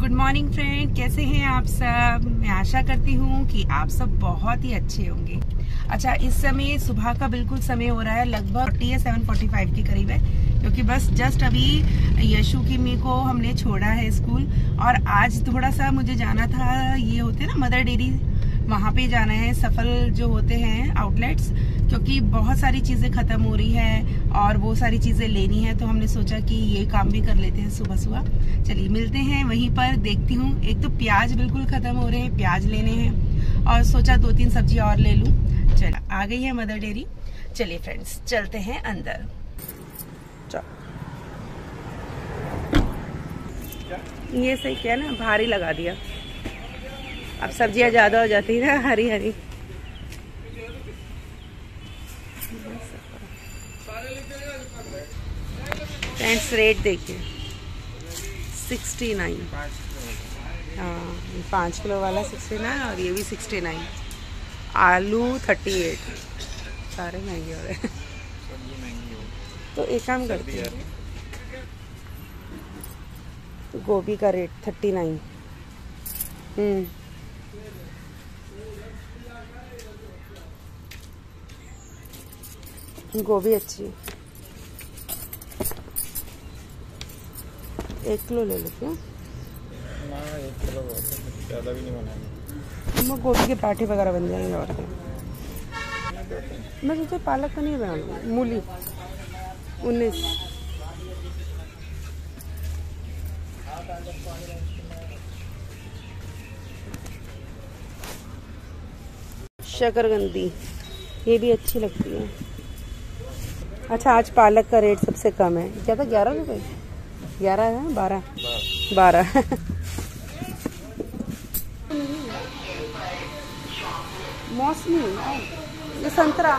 Good morning friend, कैसे हैं आप सब। मैं आशा करती हूँ कि आप सब बहुत ही अच्छे होंगे। अच्छा, इस समय सुबह का बिल्कुल समय हो रहा है, लगभग 7:45 के करीब है, क्योंकि बस जस्ट अभी यशु की मी को हमने छोड़ा है स्कूल। और आज थोड़ा सा मुझे जाना था, ये होते हैं ना मदर डेयरी, वहाँ पे जाना है। सफल जो होते हैं आउटलेट्स, क्योंकि बहुत सारी चीजें खत्म हो रही है और वो सारी चीजें लेनी है, तो हमने सोचा कि ये काम भी कर लेते हैं सुबह सुबह। चलिए मिलते हैं वहीं पर। देखती हूँ, एक तो प्याज बिल्कुल खत्म हो रहे हैं, प्याज लेने हैं, और सोचा 2-3 सब्जी और ले लूं। चलो, आ गई है मदर डेयरी। चलिए फ्रेंड्स, चलते हैं अंदर। ये सही क्या ना, भारी लगा दिया। अब सब्जियां ज्यादा हो जाती है ना, हरी हरी। फ्रेंड्स, रेट देखिए 69। हाँ, 5 किलो वाला 69 और ये भी 69। आलू 38। सारे महंगे हो रहे हैं। तो एक काम करते हैं, गोभी का रेट 39। गोभी अच्छी है, 1 किलो ले लो। क्यों? 1 किलो ज़्यादा भी नहीं बनाएंगे। वो गोभी के पराठे वगैरह बन जाएंगे। और क्या, मैं सोचा पालक का नहीं बना लूँ। मूली 19। शकरकंदी, ये भी अच्छी लगती है। अच्छा, आज पालक का रेट सबसे कम है। क्या था, 11 रुपये? 11 है, 12। मौसमी, ये संतरा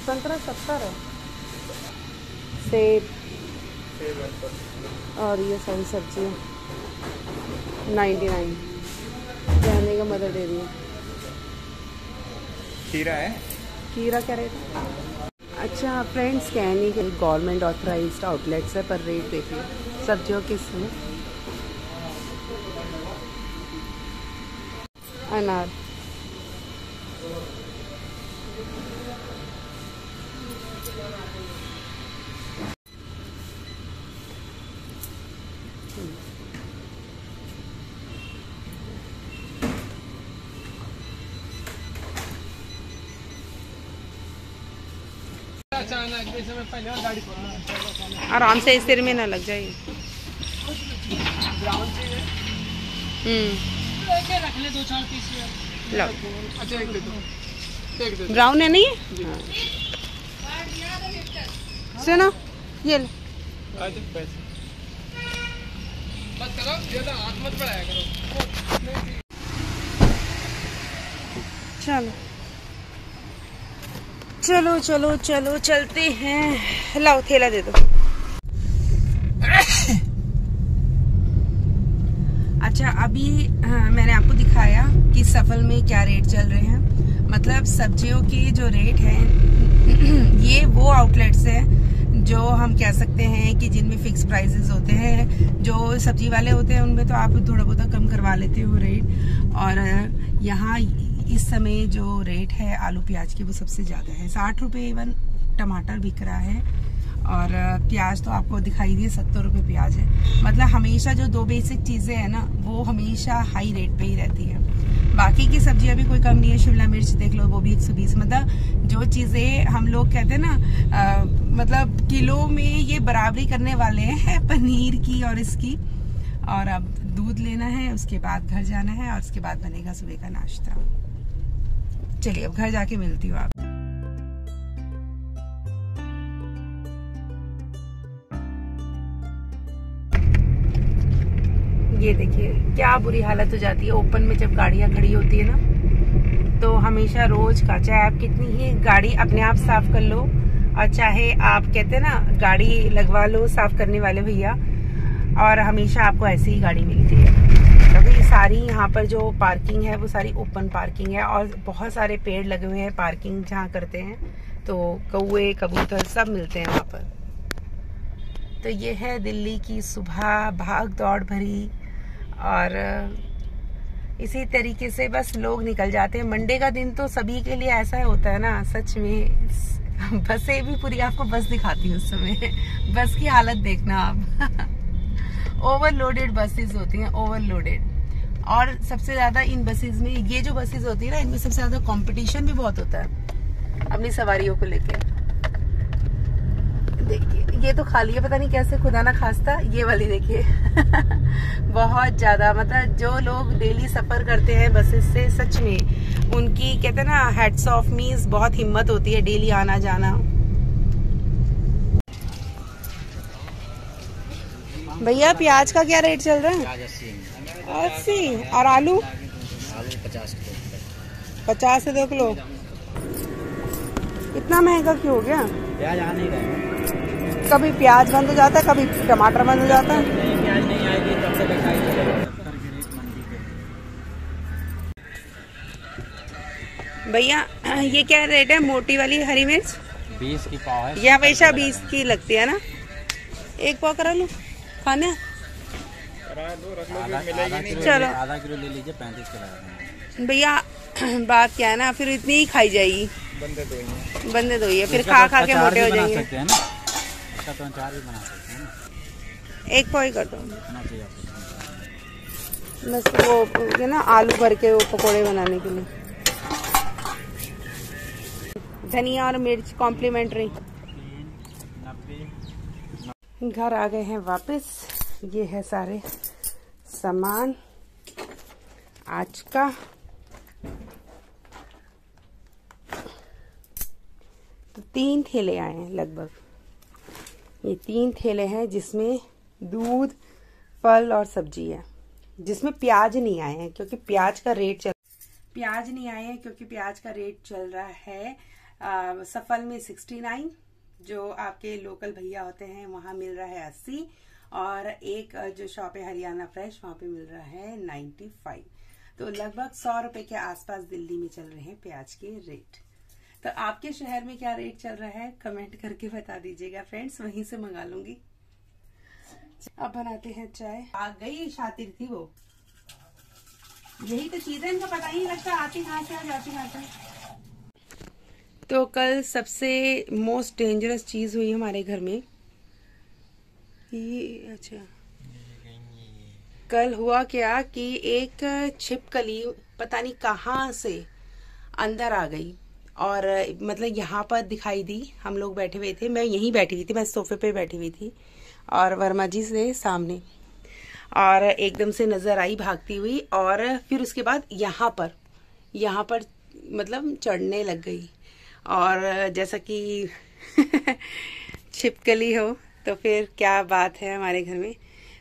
70 है। सेब और ये सारी सब्जियाँ 99। रहने का मदर डेयरी है। खीरा है, खीरा क्या रेट है? अच्छा फ्रेंड्स, कहने के गवर्नमेंट ऑथराइज्ड आउटलेट्स है, पर रेट देखिए सब्जियों के इसमें। अनार आराम से, सिर में ना लग जाए। रख ले 2-4 पीस। लो, अच्छा, एक दे दो। ब्राउन है नहीं? हाँ। सुनो, ये लो। पैसे मत करो, ज्यादा हाथ मत बढ़ाया करो। चलो चलो चलो चलते हैं। लाओ, थैला दे दो। अच्छा, अभी मैंने आपको दिखाया कि सफल में क्या रेट चल रहे हैं। मतलब सब्जियों के जो रेट हैं ये वो आउटलेट्स हैं जो हम कह सकते हैं कि जिनमें फिक्स प्राइसेस होते हैं। जो सब्जी वाले होते हैं उनमें तो आप थोड़ा बहुत कम करवा लेते हो रेट। और यहाँ इस समय जो रेट है आलू प्याज के, वो सबसे ज़्यादा है, 60 रुपये। इवन टमाटर बिक रहा है, और प्याज तो आपको दिखाई दिए 70 रुपये प्याज है। मतलब हमेशा जो 2 बेसिक चीज़ें हैं ना, वो हमेशा हाई रेट पे ही रहती है। बाकी की सब्जियां भी कोई कम नहीं है। शिमला मिर्च देख लो, वो भी 120। मतलब जो चीज़ें हम लोग कहते हैं ना, मतलब किलो में ये बराबरी करने वाले हैं पनीर की और इसकी। और अब दूध लेना है, उसके बाद घर जाना है, और उसके बाद बनेगा सुबह का नाश्ता। चलिए, अब घर जाके मिलती हूँ आप। ये देखिए क्या बुरी हालत हो जाती है ओपन में जब गाड़ियां खड़ी होती है ना। तो हमेशा रोज का, चाहे आप कितनी ही गाड़ी अपने आप साफ कर लो, और चाहे आप कहते हैं ना गाड़ी लगवा लो साफ करने वाले भैया, और हमेशा आपको ऐसी ही गाड़ी मिलती है। क्योंकि सारी यहाँ पर जो पार्किंग है वो सारी ओपन पार्किंग है, और बहुत सारे पेड़ लगे हुए हैं पार्किंग जहाँ करते हैं। तो कौवे कबूतर सब मिलते हैं वहाँ पर। तो ये है दिल्ली की सुबह, भाग दौड़ भरी। और इसी तरीके से बस लोग निकल जाते हैं। मंडे का दिन तो सभी के लिए ऐसा होता है ना, सच में। बसें भी पूरी, आपको बस दिखाती हूँ उस समय। बस की हालत देखना आप। ओवरलोडेड बसेस होती हैं, ओवरलोडेड। और सबसे ज्यादा इन बसेस में, ये जो बसेस होती है ना, इनमें सबसे ज्यादा कंपटीशन भी बहुत होता है अपनी सवारियों को लेके। देखिए ये तो खाली है, पता नहीं कैसे, खुदा ना खास्ता। ये वाली देखिए। बहुत ज्यादा, मतलब जो लोग डेली सफर करते हैं बसेस से, सच में उनकी कहते हैं ना, हेड्स ऑफ, मीन्स बहुत हिम्मत होती है डेली आना जाना। भैया प्याज का क्या रेट चल रहा है? 80। और आलू? 50 से 2 किलो। इतना महंगा क्यों हो गया? प्याज आने का है। कभी प्याज बंद हो जाता है, कभी टमाटर बंद हो जाता है। नहीं, प्याज नहीं आएगी तब तक दिखाई देगा। भैया ये क्या रेट है? मोटी वाली हरी मिर्च 20 की पाव है। ये हमेशा 20 की लगती है ना? एक पाव करा लो खाने। चलो आधा किलो ले लीजिए, 35 के लगा। भैया बात क्या है ना, फिर इतनी ही खाई जाएगी। बंदे दो ये फिर खा खा के मोटे हो जाएंगे। सकते हैं ना, इसका तो अचार भी बना सकते हैं ना। एक पाव ही कर दो बस, वो ये ना आलू भर के वो पकोड़े बनाने के लिए। धनिया और मिर्च कॉम्प्लीमेंट्री। घर आ गए हैं वापस। ये है सारे सामान आज का। तो 3 थैले आए हैं लगभग। ये 3 थैले हैं जिसमें दूध, फल और सब्जी है। जिसमें प्याज नहीं आए हैं क्योंकि प्याज का रेट चल रहा है सफल में 69, जो आपके लोकल भैया होते हैं वहां मिल रहा है 80, और एक जो शॉप है हरियाणा फ्रेश, वहां पे मिल रहा है 95। तो लगभग 100 रुपए के आसपास दिल्ली में चल रहे हैं प्याज के रेट। तो आपके शहर में क्या रेट चल रहा है कमेंट करके बता दीजिएगा फ्रेंड्स, वहीं से मंगा लूंगी। अब बनाते हैं चाय। आ गई शातिर थी वो, यही तो चीज है, इनको पता ही नहीं लगता आती कहाँ से और जाती कहाँ से। तो कल सबसे मोस्ट डेंजरस चीज हुई हमारे घर में। ये अच्छा, कल हुआ क्या कि एक छिपकली पता नहीं कहाँ से अंदर आ गई, और मतलब यहाँ पर दिखाई दी। हम लोग बैठे हुए थे, मैं यहीं बैठी हुई थी, मैं सोफे पे बैठी हुई थी और वर्मा जी से सामने, और एकदम से नजर आई भागती हुई। और फिर उसके बाद यहाँ पर मतलब चढ़ने लग गई। और जैसा कि छिपकली हो तो फिर क्या बात है हमारे घर में।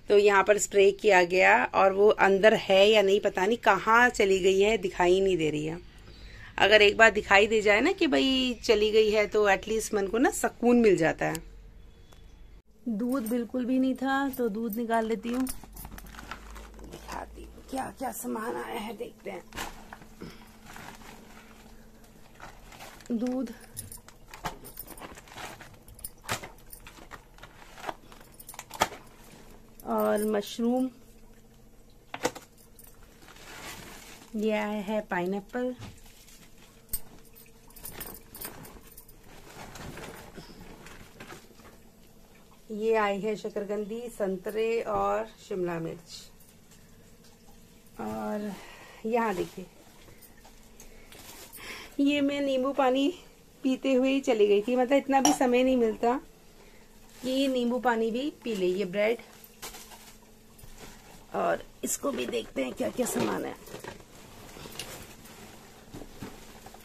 तो यहाँ पर स्प्रे किया गया और वो अंदर है या नहीं पता नहीं, कहाँ चली गई है दिखाई नहीं दे रही है। अगर एक बार दिखाई दे जाए ना कि भाई चली गई है तो एटलीस्ट मन को ना सुकून मिल जाता है। दूध बिल्कुल भी नहीं था तो दूध निकाल लेती हूँ, दिखाती हूँ क्या क्या सामान आया है, देखते हैं। दूध, और मशरूम, ये आया है पाइनएप्पल, ये आई है शकरकंदी, संतरे और शिमला मिर्च। और यहाँ देखिए, ये मैं नींबू पानी पीते हुए ही चली गई थी, मतलब इतना भी समय नहीं मिलता कि नींबू पानी भी पी ले। ये ब्रेड, और इसको भी देखते हैं क्या क्या सामान है।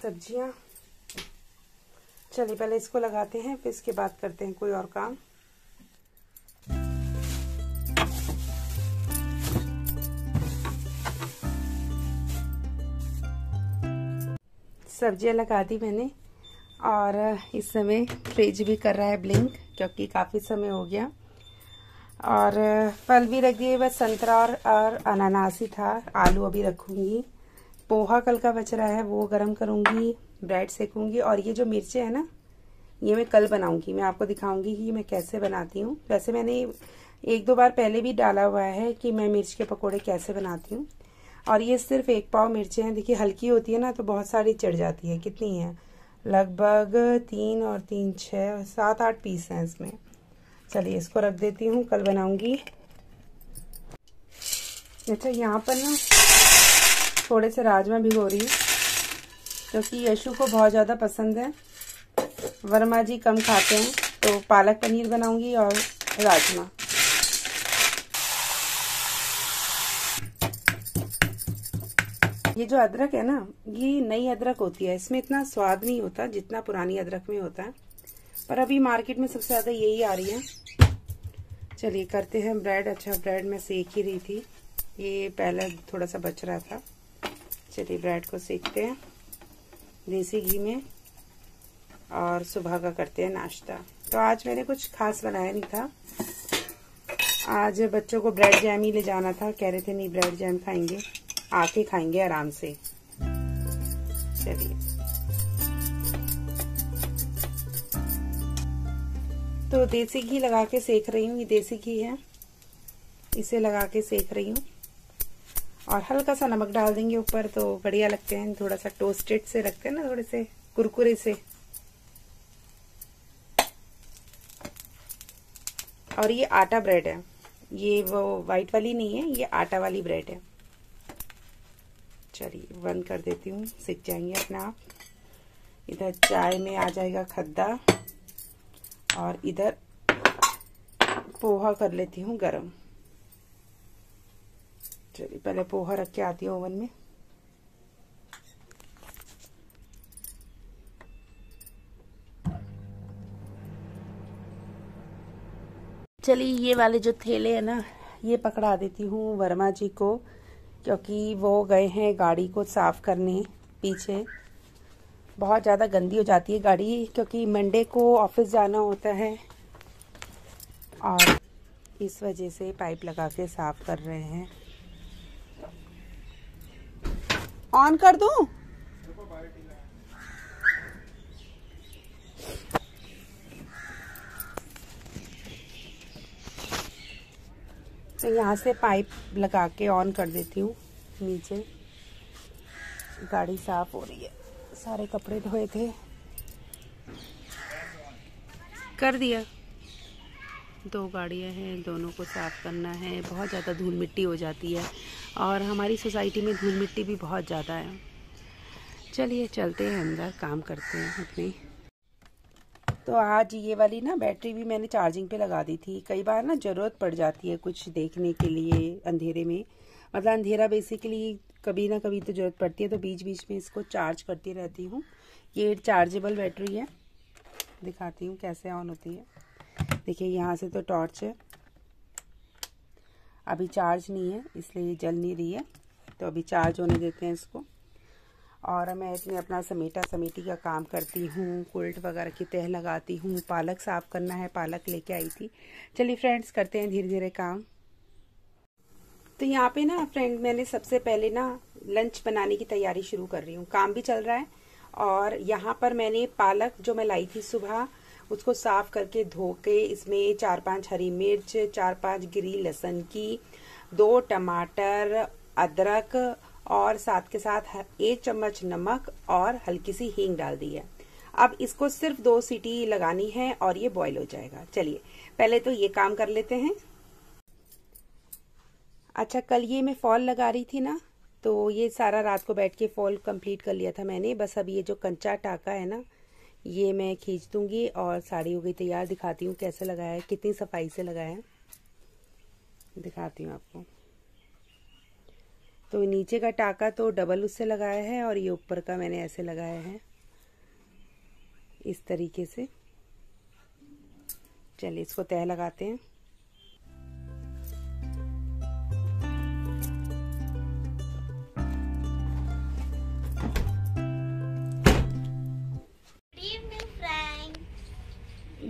सब्जियां, चलिए पहले इसको लगाते हैं, फिर इसके बाद करते हैं कोई और काम। सब्जियां लगा दी मैंने, और इस समय फ्रिज भी कर रहा है ब्लिंक क्योंकि काफ़ी समय हो गया। और फल भी रख दिए, बस संतरा और अनानास ही था। आलू अभी रखूंगी, पोहा कल का बच रहा है वो गरम करूंगी, ब्रेड सेकूंगी। और ये जो मिर्चें है ना, ये मैं कल बनाऊंगी, मैं आपको दिखाऊंगी कि मैं कैसे बनाती हूँ। वैसे मैंने 1-2 बार पहले भी डाला हुआ है कि मैं मिर्च के पकोड़े कैसे बनाती हूँ। और ये सिर्फ 1 पाव मिर्चें हैं। देखिए हल्की होती है ना तो बहुत सारी चढ़ जाती है। कितनी है? लगभग 3 और 3 6 7-8 पीस हैं इसमें। चलिए इसको रख देती हूँ, कल बनाऊंगी। अच्छा, यहाँ पर ना थोड़े से राजमा भिगो रही हूँ क्योंकि यशु को बहुत ज़्यादा पसंद है। वर्मा जी कम खाते हैं तो पालक पनीर बनाऊंगी और राजमा। ये जो अदरक है ना, ये नई अदरक होती है, इसमें इतना स्वाद नहीं होता जितना पुरानी अदरक में होता है, पर अभी मार्केट में सबसे ज़्यादा यही आ रही है। चलिए करते हैं ब्रेड। अच्छा, ब्रेड मैं सेक ही रही थी, ये पहले थोड़ा सा बच रहा था। चलिए ब्रेड को सेकते हैं देसी घी में और सुबह का करते हैं नाश्ता। तो आज मैंने कुछ खास बनाया नहीं था। आज बच्चों को ब्रेड जैम ही ले जाना था, कह रहे थे नहीं ब्रेड जैम खाएंगे, आके खाएंगे आराम से। चलिए तो देसी घी लगा के सेक रही हूँ, ये देसी घी है, इसे लगा के सेक रही हूँ। और हल्का सा नमक डाल देंगे ऊपर तो बढ़िया लगते हैं, थोड़ा सा टोस्टेड से रखते हैं ना, थोड़े से कुरकुरे से। और ये आटा ब्रेड है, ये वो वाइट वाली नहीं है, ये आटा वाली ब्रेड है। चलिए बंद कर देती हूँ, सिक जाएंगे अपने आप। इधर चाय में आ जाएगा खद्दा और इधर पोहा कर लेती हूँ गरम। चलिए पहले पोहा रख के आती हूँ ओवन में। चलिए ये वाले जो थैले हैं ना, ये पकड़ा देती हूँ वर्मा जी को, क्योंकि वो गए हैं गाड़ी को साफ करने। पीछे बहुत ज़्यादा गंदी हो जाती है गाड़ी, क्योंकि मंडे को ऑफिस जाना होता है और इस वजह से पाइप लगा के साफ कर रहे हैं। ऑन कर दूं? तो यहाँ से पाइप लगा के ऑन कर देती हूँ। नीचे गाड़ी साफ हो रही है, सारे कपड़े धोए थे, कर दिया। 2 गाड़ियाँ हैं, दोनों को साफ करना है। बहुत ज़्यादा धूल मिट्टी हो जाती है और हमारी सोसाइटी में धूल मिट्टी भी बहुत ज़्यादा है। चलिए चलते हैं अंदर, काम करते हैं अपने। तो आज ये वाली ना बैटरी भी मैंने चार्जिंग पे लगा दी थी। कई बार ना ज़रूरत पड़ जाती है कुछ देखने के लिए अंधेरे में, मतलब अंधेरा बेसिकली कभी ना कभी तो ज़रूरत पड़ती है, तो बीच बीच में इसको चार्ज करती रहती हूँ। ये चार्जेबल बैटरी है, दिखाती हूँ कैसे ऑन होती है। देखिए यहाँ से तो टॉर्च है, अभी चार्ज नहीं है इसलिए जल नहीं रही है, तो अभी चार्ज होने देते हैं इसको। और मैं इसमें अपना समेटा समेटी का काम करती हूँ, कुल्ट वगैरह की तह लगाती हूँ। पालक साफ़ करना है, पालक लेके आई थी। चलिए फ्रेंड्स करते हैं धीरे धीरे काम। तो यहाँ पे ना फ्रेंड, मैंने सबसे पहले ना लंच बनाने की तैयारी शुरू कर रही हूँ। काम भी चल रहा है और यहाँ पर मैंने पालक जो मैं लाई थी सुबह, उसको साफ करके धो के इसमें 4-5 हरी मिर्च, 4-5 गिरी लहसुन की, 2 टमाटर, अदरक और साथ के साथ 1 चम्मच नमक और हल्की सी हींग डाल दी है। अब इसको सिर्फ 2 सीटी लगानी है और ये बॉईल हो जाएगा। चलिए पहले तो ये काम कर लेते हैं। अच्छा, कल ये मैं फॉल लगा रही थी ना, तो ये सारा रात को बैठ के फॉल कंप्लीट कर लिया था मैंने। बस अब ये जो कंचा टाका है ना, ये मैं खींच दूंगी और साड़ी हो गई तैयार। दिखाती हूँ कैसे लगाया है, कितनी सफाई से लगाया है, दिखाती हूँ आपको। तो नीचे का टाका तो डबल उससे लगाया है और ये ऊपर का मैंने ऐसे लगाया है, इस तरीके से। चलिए इसको तह लगाते हैं।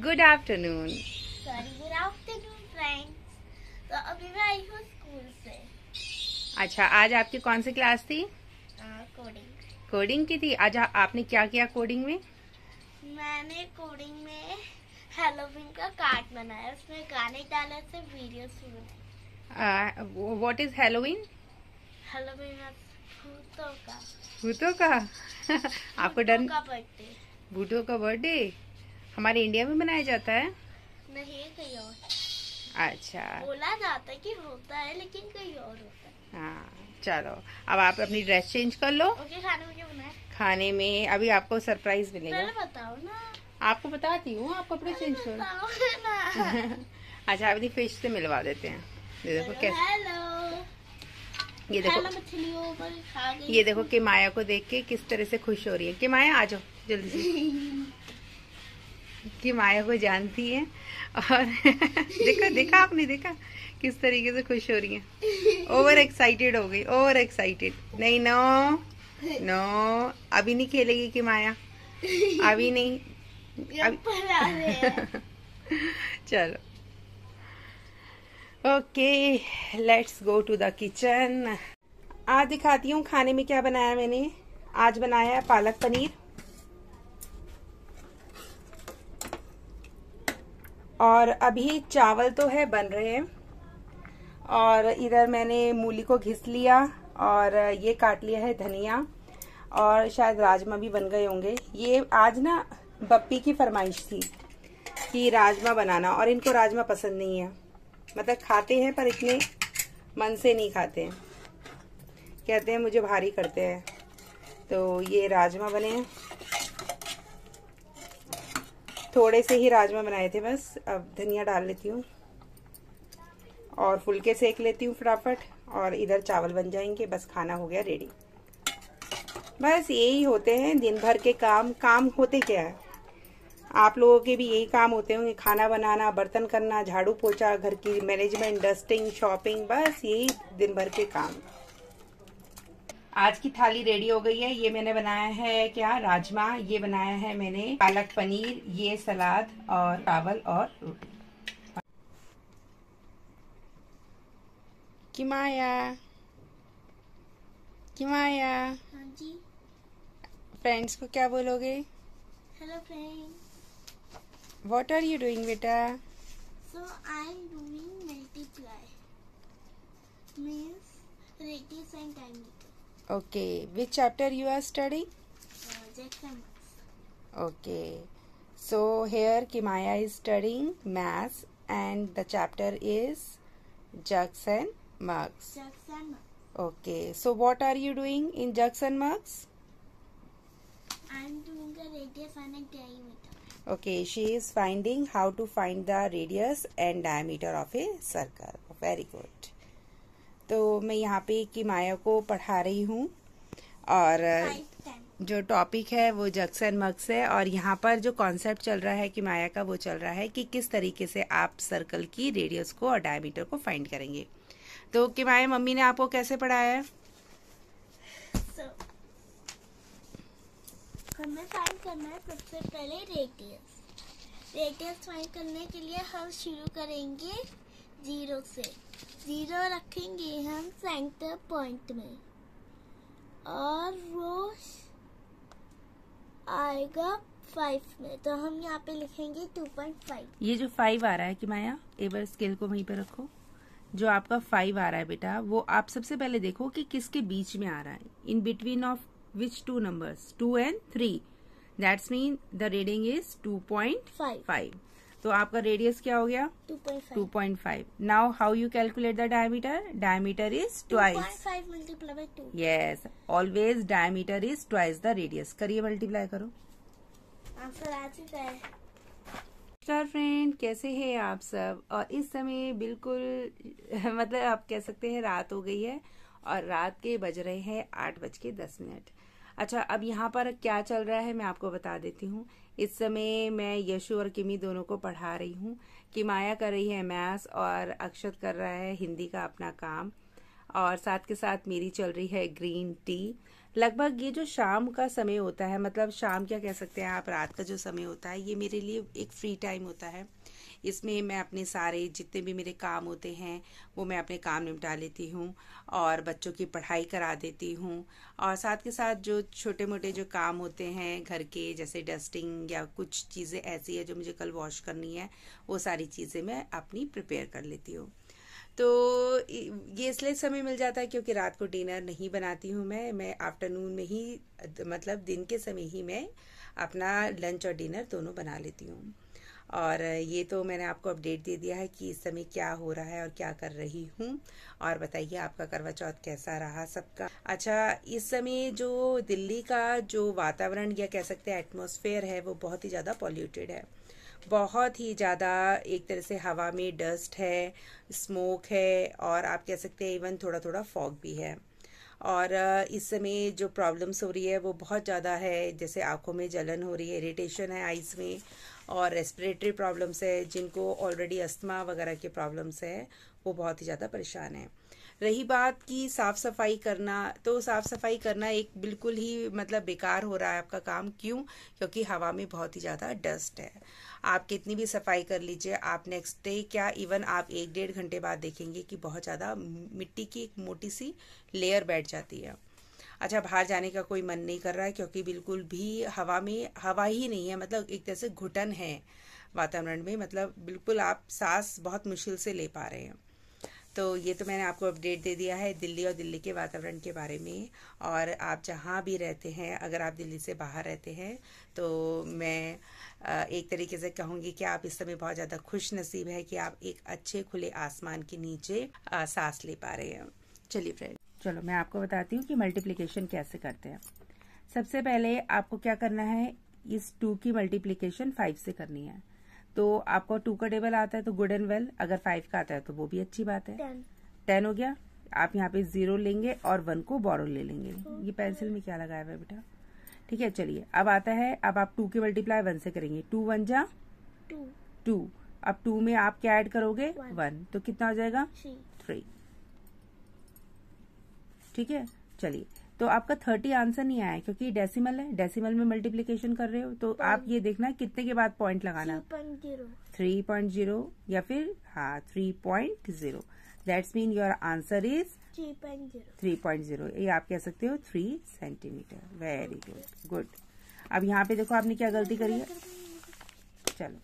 Good afternoon. Sorry, good afternoon friends. तो अभी मैं आई हूँ स्कूल से। अच्छा, आज आपकी कौन सी क्लास थी? कोडिंग। कोडिंग की थी। आज आपने क्या किया कोडिंग में? मैंने कोडिंग में हैलोवीन का कार्ड बनाया, उसमें गाने डाले थे, वीडियोस भी बनाए। What is Halloween? हैलोवीन भूतों का। भूतों का? आपको डर? का बर्थडे। भूतों का बर्थडे हमारे इंडिया में मनाया जाता है? नहीं, कहीं और। अच्छा, बोला जाता है कि होता है, लेकिन कहीं और होता है। हाँ चलो, अब आप अपनी ड्रेस चेंज कर लो। ओके, खाने में क्या बनाया? खाने में अभी आपको सरप्राइज मिलेगा। पहले बताओ ना। आपको बताती हूँ, आप कपड़े चेंज करो। बताओ ना। अच्छा, अभी फिश से मिलवा देते हैं। ये देखो कैसे, हेलो। ये देखो, मछलियों पर खा गई। ये देखो कि माया को देख के किस तरह से खुश हो रही है। कि माया आ जाओ जल्दी से। कि माया को जानती है और देखा आपने, देखा किस तरीके से खुश हो रही है। ओवर एक्साइटेड हो गई, ओवर एक्साइटेड। नहीं, नो, अभी नहीं खेलेगी कि माया, अभी नहीं, चलो। Okay, let's go to the kitchen. आज दिखाती हूँ खाने में क्या बनाया मैंने। आज बनाया है पालक पनीर, और अभी चावल तो है बन रहे हैं, और इधर मैंने मूली को घिस लिया, और ये काट लिया है धनिया, और शायद राजमा भी बन गए होंगे। ये आज ना बप्पी की फरमाइश थी कि राजमा बनाना, और इनको राजमा पसंद नहीं है, मतलब खाते हैं पर इतने मन से नहीं खाते हैं, कहते हैं मुझे भारी करते हैं। तो ये राजमा बने हैं, थोड़े से ही राजमा बनाए थे बस। अब धनिया डाल लेती हूँ और फुलके सेक लेती हूँ फटाफट, और इधर चावल बन जाएंगे, बस खाना हो गया रेडी। बस यही होते हैं दिन भर के काम होते क्या है, आप लोगों के भी यही काम होते होंगे, खाना बनाना, बर्तन करना, झाड़ू पोछा, घर की मैनेजमेंट, डस्टिंग, शॉपिंग, बस यही दिन भर के काम। आज की थाली रेडी हो गई है। ये मैंने बनाया है क्या, राजमा, ये बनाया है मैंने पालक पनीर, ये सलाद, और चावल और रोटी। कि माया हाँ जी। फ्रेंड्स को क्या बोलोगे? Hello friend. What are you doing बेटा? So I am doing multiply, means radius and diameter. Okay, which chapter you are studying? Jackson. Okay, so here Kimaya is studying maths, and the chapter is jugs and mugs. Jackson. Okay, so what are you doing in jugs and mugs? I am doing the radius and a diameter. Okay, she is finding how to find the radius and diameter of a circle. Very good. तो मैं यहाँ पे की माया को पढ़ा रही हूँ, और जो टॉपिक है वो जग्स एंड मग्स है, और यहाँ पर जो कॉन्सेप्ट चल रहा है कि माया का, वो चल रहा है कि किस तरीके से आप सर्कल की रेडियस को और डायमीटर को फाइंड करेंगे। तो कि माया, मम्मी ने आपको कैसे पढ़ाया है? हमें फाइंड करना है सबसे पहले रेडियस फाइंड करने के लिए हम शुरू करेंगे 0 से। 0 रखेंगे हम सेंटर पॉइंट में, और वो आएगा 5 में, तो हम यहाँ पे लिखेंगे 2.5। ये जो 5 आ रहा है कि माया, एक बार स्केल को वहीं पे रखो। जो आपका 5 आ रहा है बेटा, वो आप सबसे पहले देखो कि किसके बीच में आ रहा है। In between of which 2 numbers, 2 and 3, that's mean the reading is 2.5। तो आपका रेडियस क्या हो गया? 2.5। Now how you calculate the diameter? Diameter is twice. 2.5 multiplied by 2। Yes, always diameter is twice the radius. करिए, मल्टीप्लाई करो। Answer आ चुका है। नमस्कार फ्रेंड, कैसे हैं आप सब? और इस समय बिल्कुल मतलब आप कह सकते हैं रात हो गई है, और रात के बज रहे हैं 8:10। अच्छा, अब यहाँ पर क्या चल रहा है मैं आपको बता देती हूँ। इस समय मैं यशु और किमी दोनों को पढ़ा रही हूँ। कि माया कर रही है मैथ्स, और अक्षत कर रहा है हिंदी का अपना काम, और साथ के साथ मेरी चल रही है ग्रीन टी। लगभग ये जो शाम का समय होता है, मतलब शाम क्या कह सकते हैं आप, रात का जो समय होता है, ये मेरे लिए एक फ्री टाइम होता है। इसमें मैं अपने सारे जितने भी मेरे काम होते हैं वो मैं अपने काम निपटा लेती हूँ और बच्चों की पढ़ाई करा देती हूँ, और साथ के साथ जो छोटे मोटे जो काम होते हैं घर के, जैसे डस्टिंग या कुछ चीज़ें ऐसी है जो मुझे कल वॉश करनी है, वो सारी चीज़ें मैं अपनी प्रिपेयर कर लेती हूँ। तो ये इसलिए समय मिल जाता है क्योंकि रात को डिनर नहीं बनाती हूँ मैं आफ्टरनून में ही, मतलब दिन के समय ही मैं अपना लंच और डिनर दोनों बना लेती हूँ। और ये तो मैंने आपको अपडेट दे दिया है कि इस समय क्या हो रहा है और क्या कर रही हूँ। और बताइए आपका करवा चौथ कैसा रहा सबका। अच्छा, इस समय जो दिल्ली का जो वातावरण या कह सकते हैं एटमॉस्फेयर है वो बहुत ही ज़्यादा पॉल्यूटेड है, बहुत ही ज़्यादा। एक तरह से हवा में डस्ट है, स्मोक है, और आप कह सकते हैं इवन थोड़ा थोड़ा फॉग भी है। और इस समय जो प्रॉब्लम्स हो रही है वो बहुत ज़्यादा है, जैसे आंखों में जलन हो रही है, इरिटेशन है आइज़ में, और रेस्पिरेटरी प्रॉब्लम्स है। जिनको ऑलरेडी अस्थमा वगैरह के प्रॉब्लम्स है वो बहुत ही ज़्यादा परेशान है। रही बात की साफ़ सफाई करना, तो साफ़ सफाई करना एक बिल्कुल ही मतलब बेकार हो रहा है आपका काम। क्यों? क्योंकि हवा में बहुत ही ज़्यादा डस्ट है। आप कितनी भी सफाई कर लीजिए, आप नेक्स्ट डे क्या इवन आप 1-1.5 घंटे बाद देखेंगे कि बहुत ज़्यादा मिट्टी की एक मोटी सी लेयर बैठ जाती है। अच्छा, बाहर जाने का कोई मन नहीं कर रहा है क्योंकि बिल्कुल भी हवा में हवा ही नहीं है, मतलब एक तरह से घुटन है वातावरण में, मतलब बिल्कुल आप सांस बहुत मुश्किल से ले पा रहे हैं। तो ये तो मैंने आपको अपडेट दे दिया है दिल्ली और दिल्ली के वातावरण के बारे में। और आप जहाँ भी रहते हैं, अगर आप दिल्ली से बाहर रहते हैं तो मैं एक तरीके से कहूँगी कि आप इस समय बहुत ज़्यादा खुश नसीब है कि आप एक अच्छे खुले आसमान के नीचे सांस ले पा रहे हैं। चलिए फ्रेंड, चलो मैं आपको बताती हूँ कि मल्टीप्लिकेशन कैसे करते हैं। सबसे पहले आपको क्या करना है, इस 2 की मल्टीप्लिकेशन 5 से करनी है। तो आपको 2 का टेबल आता है तो गुड एंड वेल, अगर 5 का आता है तो वो भी अच्छी बात है। 10 हो गया। आप यहाँ पे 0 लेंगे और 1 को बोरो ले लेंगे। ये पेंसिल में क्या लगाया हुआ है बेटा? ठीक है, चलिए अब आता है, अब आप 2 के मल्टीप्लाई 1 से करेंगे। 2 1 जा 2। अब 2 में आप क्या ऐड करोगे? 1, तो कितना हो जाएगा? 3। ठीक है, चलिए तो आपका 30 आंसर नहीं आया क्योंकि डेसिमल है, डेसिमल में मल्टीप्लिकेशन कर रहे हो, तो आप ये देखना कितने के बाद पॉइंट लगाना। 3.0 या फिर 3.0। That's mean your answer is 3.0। ये आप कह सकते हो 3 सेंटीमीटर। Very good. अब यहाँ पे देखो आपने क्या गलती करी है। चलो